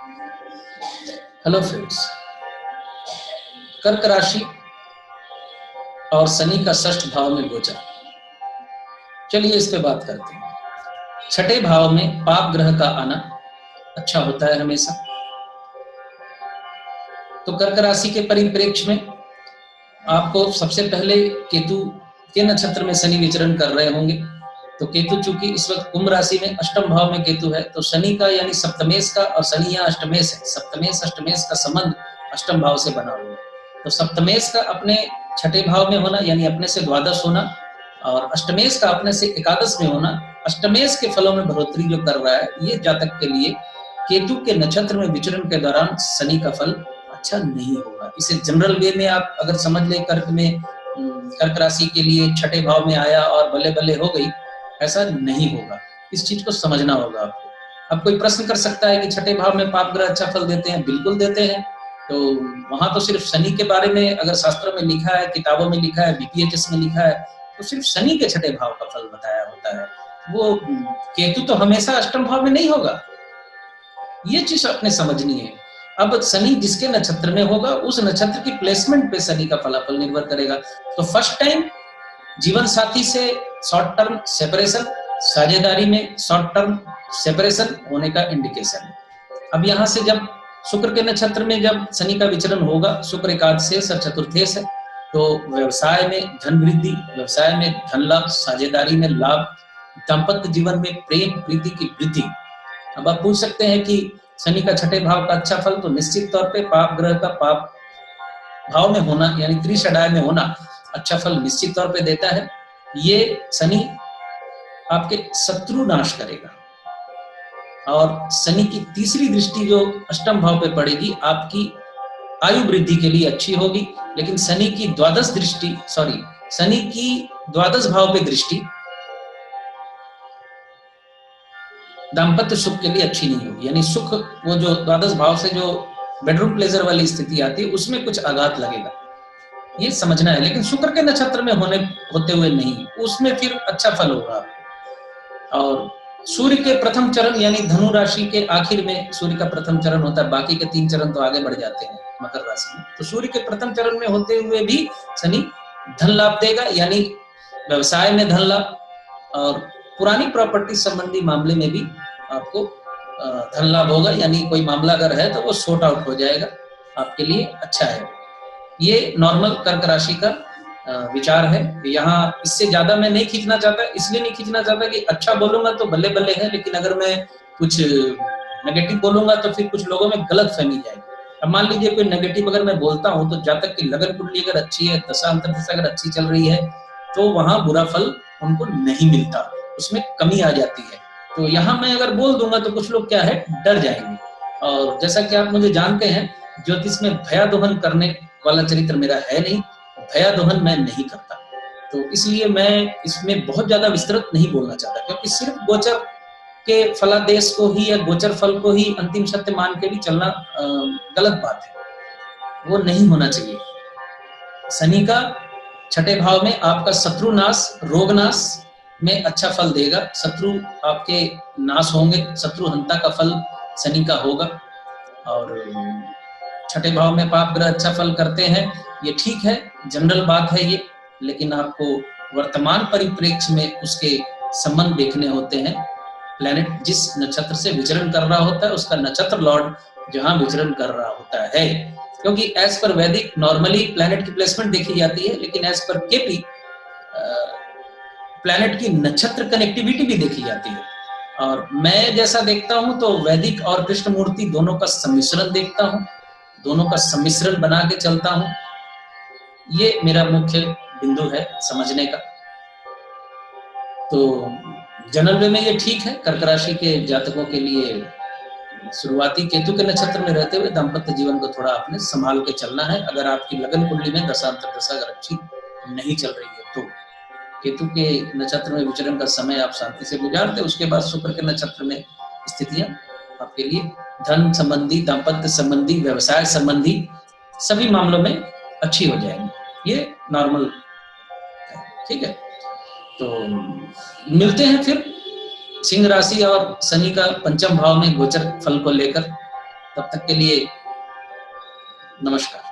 Hello friends, कर्क राशि और शनि का षष्ठ भाव में गोचर। चलिए इस पे बात करते हैं। छठे भाव में पाप ग्रह का आना अच्छा होता है हमेशा। तो कर्क राशि के परिप्रेक्ष्य में आपको सबसे पहले केतु के नक्षत्र में शनि विचरण कर रहे होंगे। तो केतु चूंकि इस वक्त कुंभ राशि में अष्टम भाव में केतु है, तो शनि का यानी सप्तमेश का, और शनि यहाँ अष्टमेश है, सप्तमेश अष्टमेश का संबंध अष्टम भाव से बना हुआ है। तो सप्तमेश का अपने छठे भाव में होना यानी अपने से द्वादश होना, और अष्टमेश का अपने से एकादश में होना, अष्टमेश के फलों में बढ़ोतरी जो कर रहा है, ये जातक के लिए केतु के नक्षत्र में विचरण के दौरान शनि का फल अच्छा नहीं होगा। इसे जनरल वे में आप अगर समझ ले, कर्क में कर्क राशि के लिए छठे भाव में आया और बल्ले बल्ले हो गई, ऐसा नहीं होगा। इस चीज को समझना होगा आपको। अब कोई प्रश्न कर सकता है कि छठे भाव में पाप ग्रह अच्छा फल देते हैं? बिल्कुल देते हैं। तो वहां तो सिर्फ शनि के बारे में अगर शास्त्रों में लिखा है, किताबों में लिखा है, बीपीएचएस में लिखा है, तो सिर्फ शनि के छठे भाव का फल बताया होता है। वो केतु तो हमेशा अष्टम भाव में नहीं होगा, ये चीज आपने समझनी है। अब शनि जिसके नक्षत्र में होगा, उस नक्षत्र की प्लेसमेंट पे शनि का फलाफल निर्भर करेगा। तो फर्स्ट टाइम जीवन साथी से शॉर्ट टर्म सेपरेशन, साझेदारी में शॉर्ट टर्म सेपरेशन होने का इंडिकेशन है। अब यहां से जब शुक्र के नक्षत्र में जब शनि का विचरण होगा, शुक्र एकादशेष और चतुर्थेश है, तो व्यवसाय में धन वृद्धि, व्यवसाय में धन लाभ, साझेदारी में लाभ, दाम्पत्य जीवन में प्रेम प्रीति की वृद्धि। अब आप पूछ सकते हैं कि शनि का छठे भाव का अच्छा फल, तो निश्चित तौर पे पाप ग्रह का पाप भाव में होना यानी त्रिषडाय में होना अच्छा फल निश्चित तौर पे देता है। ये शनि आपके शत्रु नाश करेगा, और शनि की तीसरी दृष्टि जो अष्टम भाव पे पड़ेगी, आपकी आयु वृद्धि के लिए अच्छी होगी। लेकिन शनि की द्वादश दृष्टि, शनि की द्वादश भाव पे दृष्टि दाम्पत्य सुख के लिए अच्छी नहीं होगी। यानी सुख, वो जो द्वादश भाव से जो बेडरूम प्लेजर वाली स्थिति आती है, उसमें कुछ आघात लगेगा, ये समझना है। लेकिन शुक्र के नक्षत्र में होते हुए नहीं, उसमें फिर अच्छा फल होगा। और सूर्य के प्रथम चरण यानी धनु राशि के आखिर में सूर्य का प्रथम चरण होता है, बाकी के 3 चरण तो आगे बढ़ जाते हैं मकर राशि में। तो सूर्य के प्रथम चरण में होते हुए भी शनि धन लाभ देगा, यानी व्यवसाय में धन लाभ, और पुरानी प्रॉपर्टी संबंधी मामले में भी आपको धन लाभ होगा। यानी कोई मामला अगर है तो वो सॉर्ट आउट हो जाएगा, आपके लिए अच्छा है। ये नॉर्मल कर्क राशि का विचार है। यहाँ इससे ज्यादा मैं नहीं खींचना चाहता, इसलिए नहीं खींचना चाहता कि अच्छा बोलूंगा तो बल्ले बल्ले है, लेकिन अगर मैं कुछ नेगेटिव बोलूंगा तो फिर कुछ लोगों में गलत फहमी जाएगी। अब मान लीजिए कोई नेगेटिव अगर मैं बोलता हूँ, तो जातक की लगन कुंडली अगर अच्छी है, दशा अंतर्दशा अगर अच्छी चल रही है, तो वहां बुरा फल उनको नहीं मिलता, उसमें कमी आ जाती है। तो यहाँ मैं अगर बोल दूंगा तो कुछ लोग क्या है, डर जाएंगे। और जैसा कि आप मुझे जानते हैं, ज्योतिष में भया दोहन करने वाला चरित्र मेरा है नहीं, भया दोहन मैं नहीं करता। तो इसलिए मैं इसमें बहुत ज्यादा विस्तृत नहीं बोलना चाहता, क्योंकि सिर्फ गोचर के फलादेश को ही या गोचर फल को ही अंतिम सत्य मान के भी चलना गलत बात है, वो नहीं होना चाहिए। शनि का छठे भाव में आपका शत्रु नाश, रोग नाश में अच्छा फल देगा। शत्रु आपके नाश होंगे, शत्रु हंता का फल शनि का होगा। और छठे भाव में पाप ग्रह अच्छा फल करते हैं, ये ठीक है, जनरल बात है ये। लेकिन आपको वर्तमान परिप्रेक्ष्य में उसके संबंध देखने होते हैं। प्लैनेट जिस नक्षत्र से विचरण कर रहा होता है, उसका नक्षत्र लॉर्ड जहां विचरण कर रहा होता है। क्योंकि एज पर वैदिक नॉर्मली प्लैनेट की प्लेसमेंट देखी जाती है, लेकिन एज पर केपी प्लैनेट की नक्षत्र कनेक्टिविटी भी देखी जाती है। और मैं जैसा देखता हूं तो वैदिक और कृष्ण मूर्ति दोनों का सम्मिश्रण देखता हूं, दोनों का सम्मिश्रण बना के चलता हूं। ये मेरा मुख्य बिंदु है समझने का। तो जनरल वे में ये ठीक है। कर्क राशि के जातकों के लिए शुरुआती केतु के नक्षत्र में रहते हुए दाम्पत्य जीवन को थोड़ा आपने संभाल के चलना है। अगर आपकी लगन कुंडली में दशा अंतर्दशा अगर अच्छी नहीं चल रही है, तो केतु के नक्षत्र में विचरण का समय आप शांति से गुजारते, उसके बाद शुक्र के नक्षत्र में स्थितियां आपके लिए धन संबंधी, दाम्पत्य संबंधी, व्यवसाय संबंधी सभी मामलों में अच्छी हो जाएंगी। ये नॉर्मल है, ठीक है। तो मिलते हैं फिर सिंह राशि और शनि का पंचम भाव में गोचर फल को लेकर। तब तक के लिए नमस्कार।